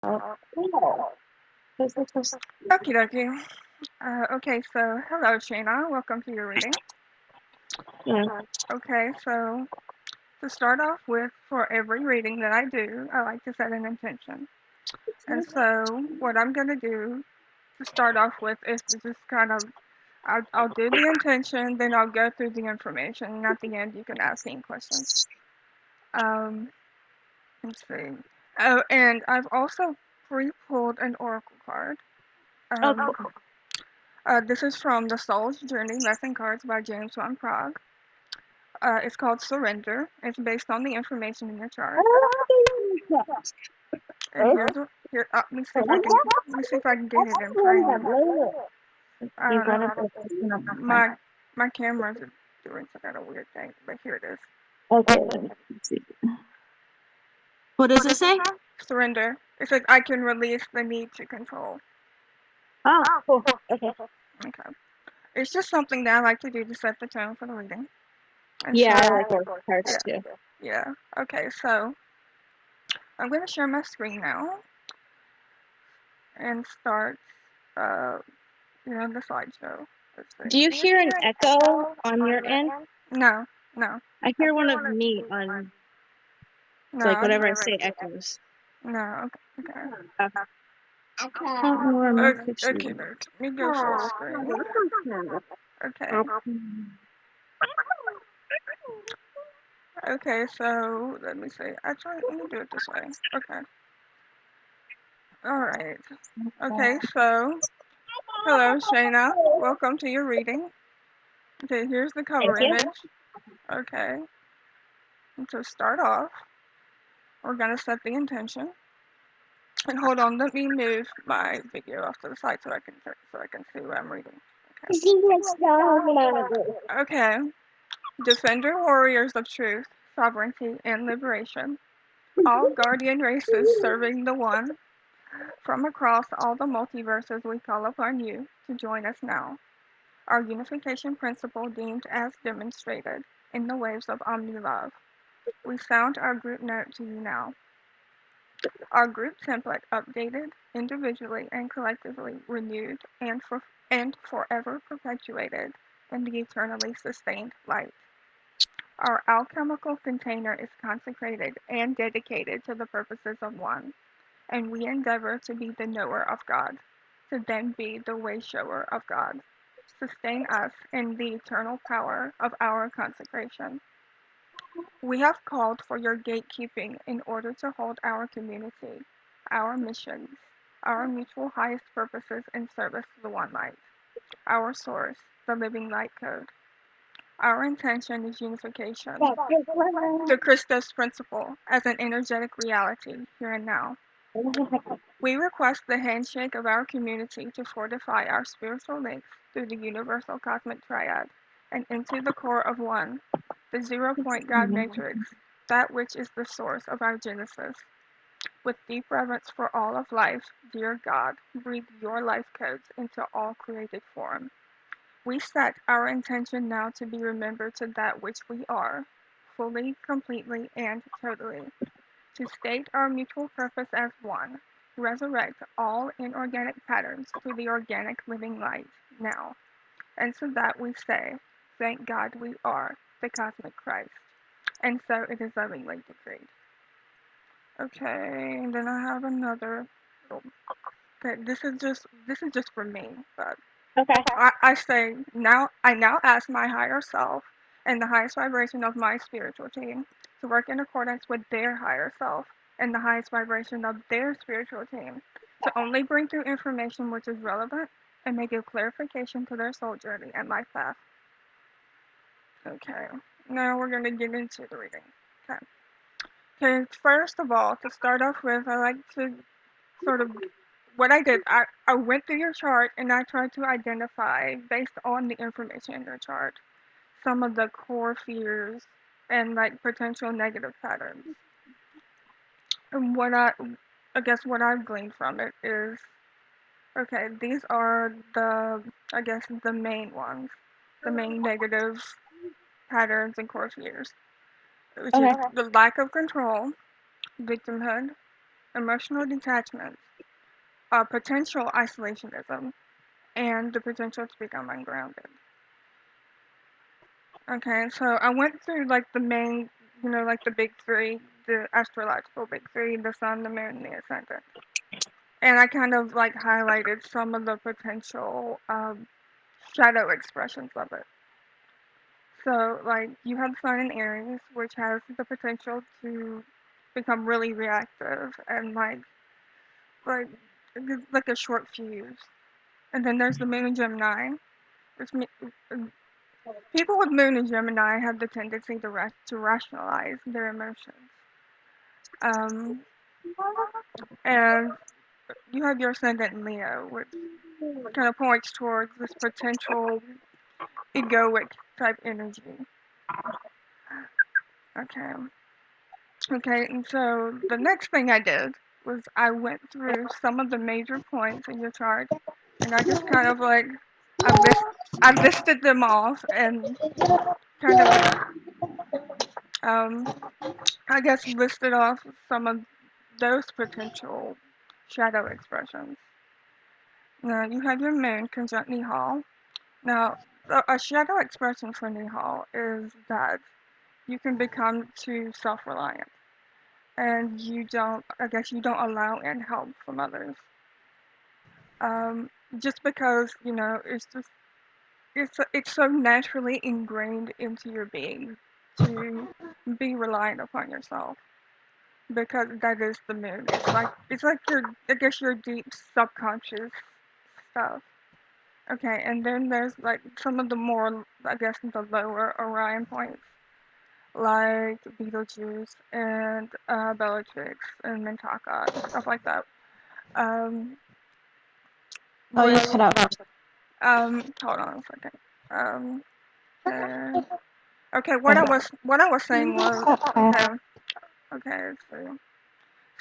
Yeah. This is just Okie dokie. Okay, so hello, Shayna. Welcome to your reading. yeah. Okay, so to start off with, for every reading that I do, I like to set an intention. And so, what I'm going to do to start off with is to just kind of, I'll do the intention, then I'll go through the information, and at the end, you can ask any questions. Um, let's see. Oh, and I've also pre pulled an oracle card. Oh, Um, cool. this is from The Soul's Journey Lesson Cards by James Van Prague. It's called Surrender. It's based on the information in your chart. And First, here's what here. Let me see if I can get it in frame. you I don't got know. it. It's not fine. My camera's doing some kind of weird thing, but here it is. Okay, let me see. What does it say? Surrender. It says I can release the need to control. Oh, cool. Okay. Okay. It's just something that I like to do to set the tone for the reading. And Yeah, so I like those yeah, cards too. yeah. Okay, so I'm gonna share my screen now and start uh the slideshow. Let's Do see. you hear an echo on your end? No, no, I hear one of me on, like, no, whatever I say echoes. no. Okay. More Okay, let me go full screen. Okay. Okay, so let me see. Actually, let me do it this way. Okay. All right. Okay, so hello, Shayna. Welcome to your reading. Okay, here's the Thank cover you. image. Okay. And to start off, we're gonna set the intention. And hold on, let me move my video off to the side so I can see what I'm reading. Okay. Defender warriors of truth, sovereignty, and liberation. All guardian races serving the one. From across all the multiverses, we call upon you to join us now. Our unification principle deemed as demonstrated in the waves of Omni Love. We sound our group note to you now. Our group template updated, individually and collectively renewed, and forever perpetuated in the eternally sustained light. Our alchemical container is consecrated and dedicated to the purposes of one, and we endeavor to be the knower of God, to then be the way shower of God. Sustain us in the eternal power of our consecration. We have called for your gatekeeping in order to hold our community, our missions, our mutual highest purposes in service to the One Light, our source, the Living Light Code. Our intention is unification, the Christos principle as an energetic reality here and now. We request the handshake of our community to fortify our spiritual links through the universal cosmic triad and into the core of one, the 0 point God matrix, that which is the source of our genesis. With deep reverence for all of life, dear God, breathe your life codes into all created form. We set our intention now to be remembered to that which we are, fully, completely, and totally. To state our mutual purpose as one, resurrect all inorganic patterns to the organic living light now. And so that we say, thank God we are the cosmic Christ. And so it is lovingly decreed. Okay, and then I have another. Okay, this is just for me, but Okay. I say now I now ask my higher self and the highest vibration of my spiritual team to work in accordance with their higher self and the highest vibration of their spiritual team to only bring through information which is relevant and may give clarification to their soul journey and life path. Okay, now we're going to get into the reading. Okay. Okay, first of all, to start off with, I like to sort of what I did, I went through your chart and I tried to identify, based on the information in your chart, some of the core fears and like potential negative patterns. And I guess what I've gleaned from it is, okay, these are I guess, the main ones, the main negative patterns and core fears, which is Okay. the lack of control, victimhood, emotional detachment, potential isolationism, and the potential to become ungrounded. Okay, so I went through like the main, like the big three, the astrological big three, the sun, the moon, and the ascendant. And I kind of like highlighted some of the potential shadow expressions of it. So, like, you have Sun in Aries, which has the potential to become really reactive and like like a short fuse. And then there's the Moon in Gemini, which people with Moon in Gemini have the tendency to rationalize their emotions. Um, and you have your Ascendant in Leo, which kind of points towards this potential egoic type energy. Okay. Okay, and so the next thing I did was I went through some of the major points in your chart, and I just kind of like I list I listed them off and kind of um I guess listed off some of those potential shadow expressions. Now you have your moon conjunct Nihal. Now a shadow expression for Nihal is that you can become too self-reliant and I guess you don't allow in help from others. Um, just because, it's so naturally ingrained into your being to be reliant upon yourself because that is the moon. It's like your I guess your deep subconscious stuff. Okay, and then there's like some of the more I guess the lower Orion points like Beetlejuice and Bellatrix and Mintaka and stuff like that. Um, Oh, you which cut out. hold on a second. Okay, okay. What I was saying was okay. Okay,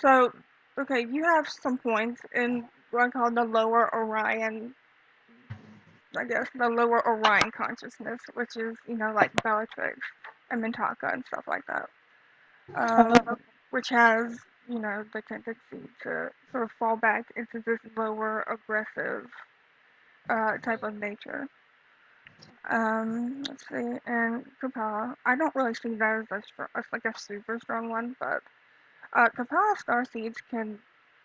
so okay, you have some points in what I call the lower Orion. I guess the lower Orion consciousness, which is like Bellatrix and Mintaka and stuff like that. Which has the tendency to sort of fall back into this lower aggressive type of nature. Let's see, and Capella. I don't really see that as like a super strong one, but Capella star seeds can,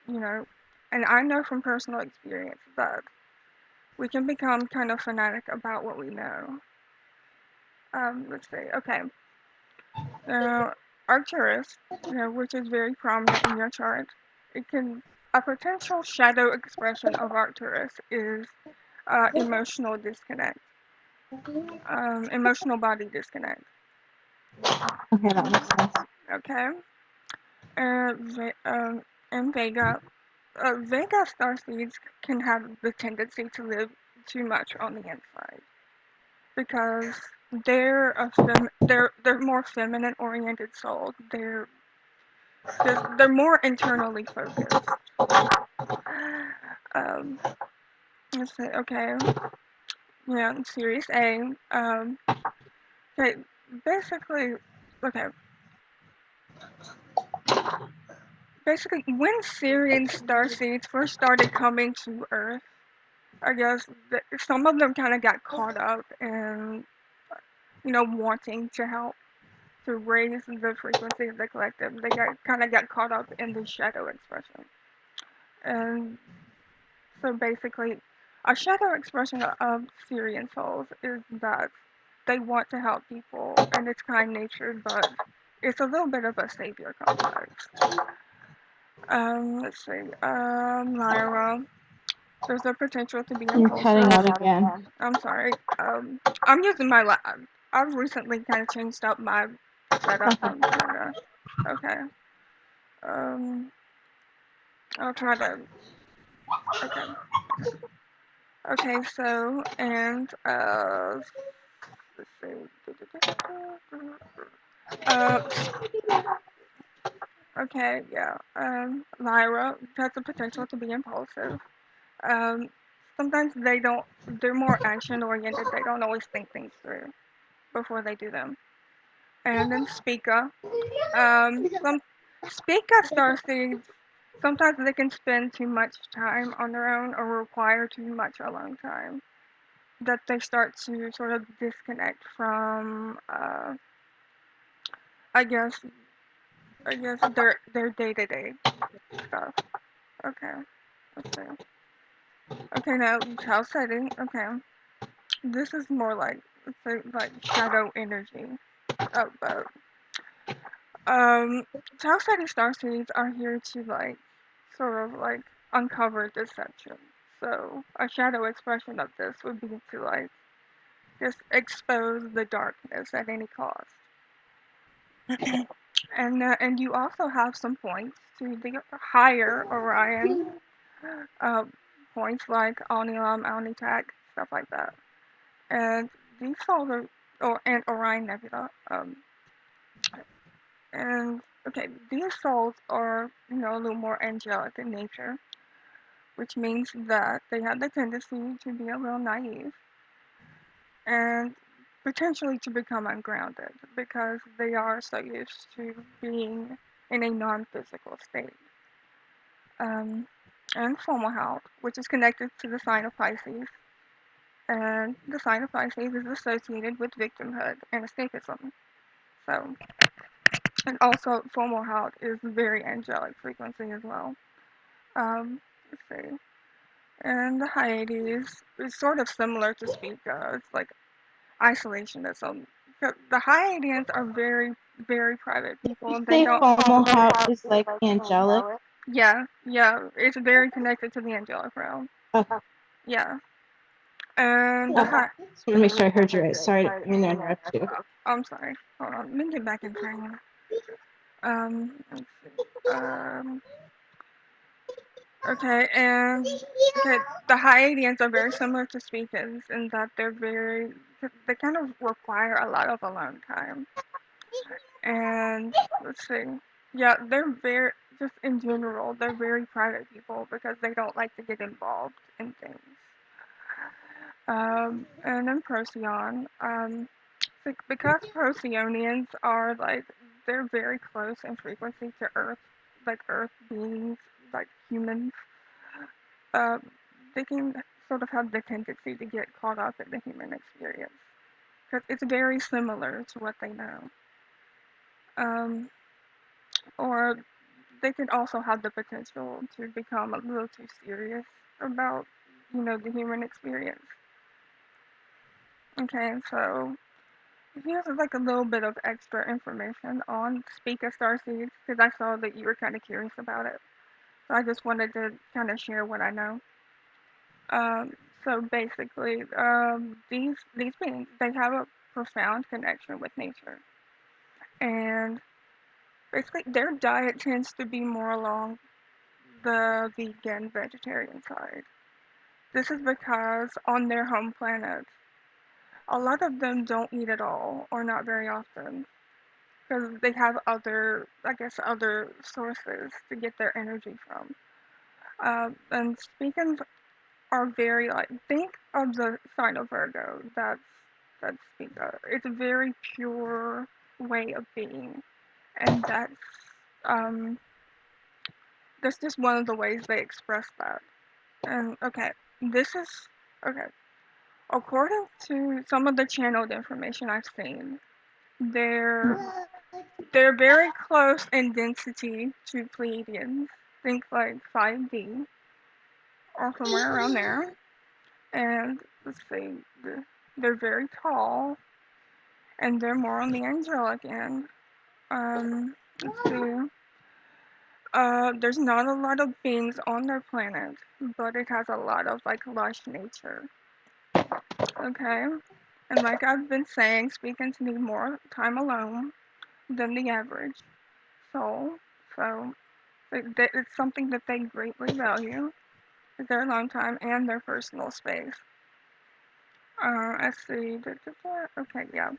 you know, and I know from personal experience that we can become kind of fanatic about what we know. Let's see. Okay, now Arcturus, which is very prominent in your chart, it can a potential shadow expression of Arcturus is emotional disconnect, emotional body disconnect. Okay, that makes sense. Okay. And Vega, Vega starseeds can have the tendency to live too much on the inside because they're more feminine oriented souls. They're more internally focused. Um, let's see. Okay. Yeah. Series A. Okay. Basically. Okay. Basically, when Syrian starseeds first started coming to Earth, I guess some of them kind of got caught up in, wanting to help to raise the frequency of the collective. They got caught up in the shadow expression, and so basically, a shadow expression of Syrian souls is that they want to help people, and it's kind natured, but it's a little bit of a savior complex. Let's see. Lyra. There's a potential to be You're cutting impulsive. out again. I'm sorry. I'm using my lab. I've recently kind of changed up my setup. I'm gonna. Okay. Um, I'll try to. Okay. Okay. So let's see. Uh, okay. Yeah. Lyra has the potential to be impulsive. Um, sometimes they don't. They're more action oriented. They don't always think things through before they do them. And then Spica. Some Spica starseeds sometimes they can spend too much time on their own or require too much alone time, that they start to sort of disconnect from, I guess, their day-to-day stuff. Okay, let's see. Okay, now child setting. Okay, this is more like, let's say, like shadow energy. But um, child setting starseeds are here to like sort of like uncover deception. So a shadow expression of this would be to like just expose the darkness at any cost. And you also have some points to the higher Orion uh, points like Onium, Onitak, stuff like that. And these souls are, and Orion Nebula. And okay, these souls are, a little more angelic in nature, which means that they have the tendency to be a little naive and potentially to become ungrounded because they are so used to being in a non-physical state. Um, and Fomalhaut, which is connected to the sign of Pisces, and the sign of Pisces is associated with victimhood and escapism. So, and also Fomalhaut is very angelic frequency as well. Let's see. And the Hyades is sort of similar to Spica. It's like isolationism. The Hyadians are very, very private people, and they Say don't. Fomalhaut is like angelic. Yeah, yeah, it's very connected to the angelic realm. Okay. Yeah, and the Okay. Just want to make sure I heard you right. Sorry, I didn't mean to interrupt you. I'm sorry. Hold on, let me get back in frame. Let's see. Okay, and okay, the Hyadians are very similar to Speakers in that they kind of require a lot of alone time. And let's see, yeah, they're very, just in general, they're very private people because they don't like to get involved in things. And then Procyon, because Procyonians are like, they're very close in frequency to Earth, like Earth beings, like humans. uh, they can sort of have the tendency to get caught up in the human experience because it's very similar to what they know. Um, or they can also have the potential to become a little too serious about, the human experience. Okay, so here's like a little bit of extra information on Speak of Starseeds because I saw that you were kind of curious about it. So I just wanted to kind of share what I know. Um, so basically, these beings, they have a profound connection with nature, and basically their diet tends to be more along the vegan vegetarian side. This is because on their home planet, a lot of them don't eat at all or not very often because they have other, I guess, other sources to get their energy from. And speaking are very like, think of the sign of Virgo. That's Spica. It's a very pure way of being, and um that's just one of the ways they express that. And okay, this is okay. According to some of the channeled information I've seen, they're they're very close in density to Pleiadians. Think like 5D or somewhere around there. And let's see, they're very tall, and they're more on the angelic end. Let's see. There's not a lot of beings on their planet, but it has a lot of like lush nature. Okay, and like I've been saying, Speakings need more time alone than the average soul. So it's something that they greatly value, is their alone time and their personal space. Let's see. Okay, yeah.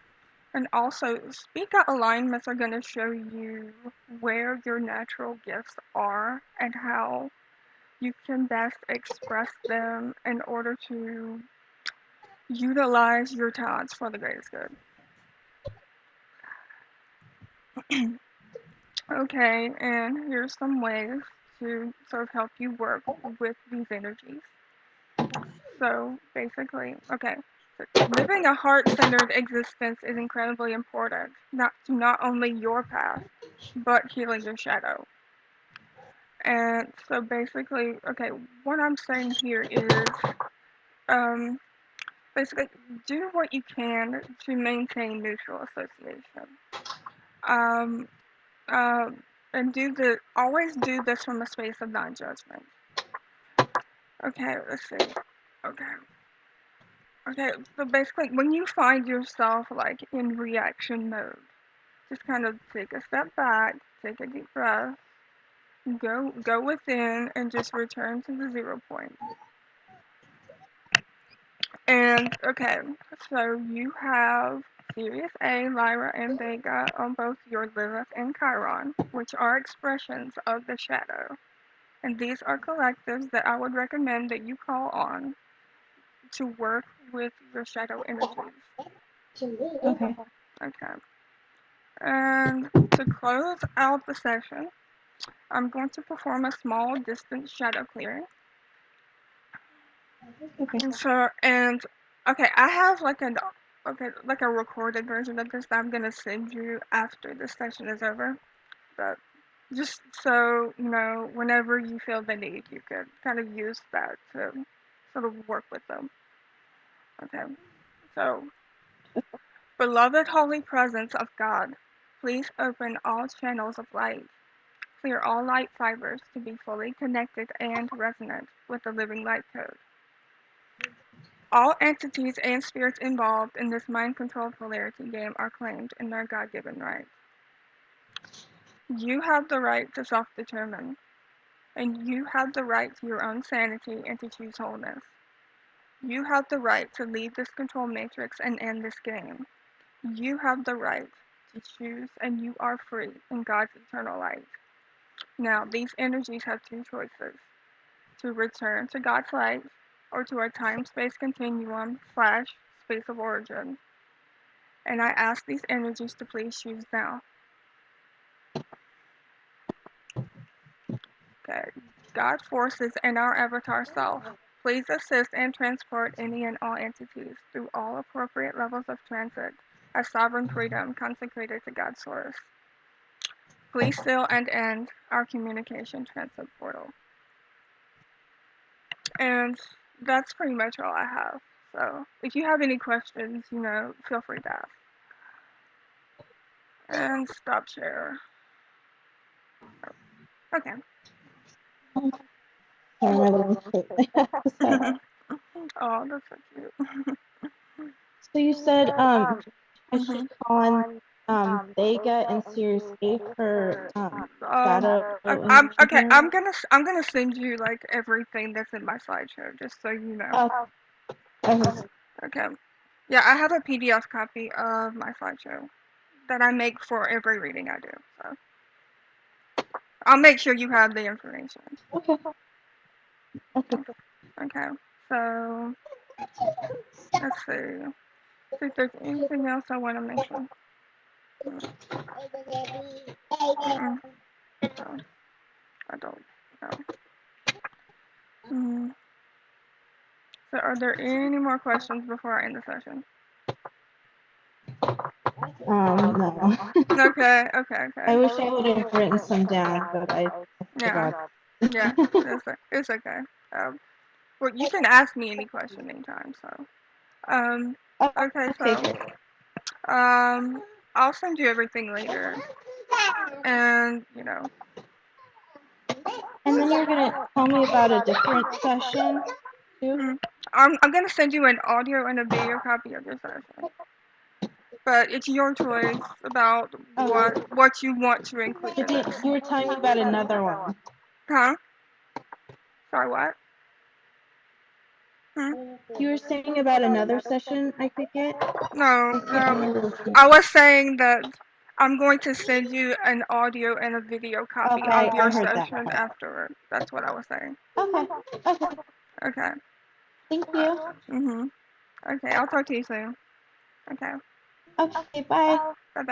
And also, speak out alignments are going to show you where your natural gifts are and how you can best express them in order to utilize your talents for the greatest good. Okay, and here's some ways to sort of help you work with these energies. So basically, okay, so living a heart-centered existence is incredibly important, not only your path, but healing your shadow. And so basically, okay, what I'm saying here is, um, basically, do what you can to maintain neutral association. Um, and always do this from a space of non-judgment. Okay, let's see. Okay. Okay, so basically, when you find yourself like in reaction mode, just kind of take a step back, take a deep breath, go within, and just return to the 0 point. And okay, so you have Sirius A, Lyra, and Vega on both your Lilith and Chiron, which are expressions of the shadow. And these are collectives that I would recommend that you call on to work with your shadow energies. Okay. Okay. And to close out the session, I'm going to perform a small distance shadow clearing. Okay. Okay, I have like a recorded version of this that I'm gonna send you after this session is over. But just so you know, whenever you feel the need, you could kind of use that to sort of work with them. Okay. So, beloved holy presence of God, please open all channels of light. Clear all light fibers to be fully connected and resonant with the living light code. All entities and spirits involved in this mind-controlled polarity game are claimed in their God-given right. You have the right to self-determine, and you have the right to your own sanity and to choose wholeness. You have the right to leave this control matrix and end this game. You have the right to choose, and you are free in God's eternal light. Now, these energies have two choices: to return to God's light or to our time-space continuum / space of origin. And I ask these energies to please choose now. Okay. God forces and our avatar self, please assist and transport any and all entities through all appropriate levels of transit as sovereign freedom consecrated to God's source. Please seal and end our communication transit portal. And that's pretty much all I have. So if you have any questions, feel free to ask. And stop share. Okay. Sorry, my little mistake. Oh, that's so cute. So you said I Mhm. should call on Vega and Sirius A for shadow Okay. energy. I'm gonna send you like everything that's in my slideshow, just so you know. Oh, okay. Okay. Yeah, I have a PDF copy of my slideshow that I make for every reading I do. So I'll make sure you have the information. Okay. Okay. Okay. So let's see. See if there's anything else I want to mention. So, I don't know. So are there any more questions before I end the session? No. Okay. I wish I would have written some down, but I Yeah. forgot. Yeah. It's okay. Well, you can ask me any question anytime. So, okay. So, I'll send you everything later, and And then you're gonna tell me about a different session too. I'm gonna send you an audio and a video copy of your session. But it's your choice about what you want to include in this. You were telling me about another one. Huh? Sorry, what? You were saying about another session I could get? No. I was saying that I'm going to send you an audio and a video copy of your session afterward. That's what I was saying. Okay. Okay. Thank you. Okay, I'll talk to you soon. Okay. Okay, bye. Bye-bye.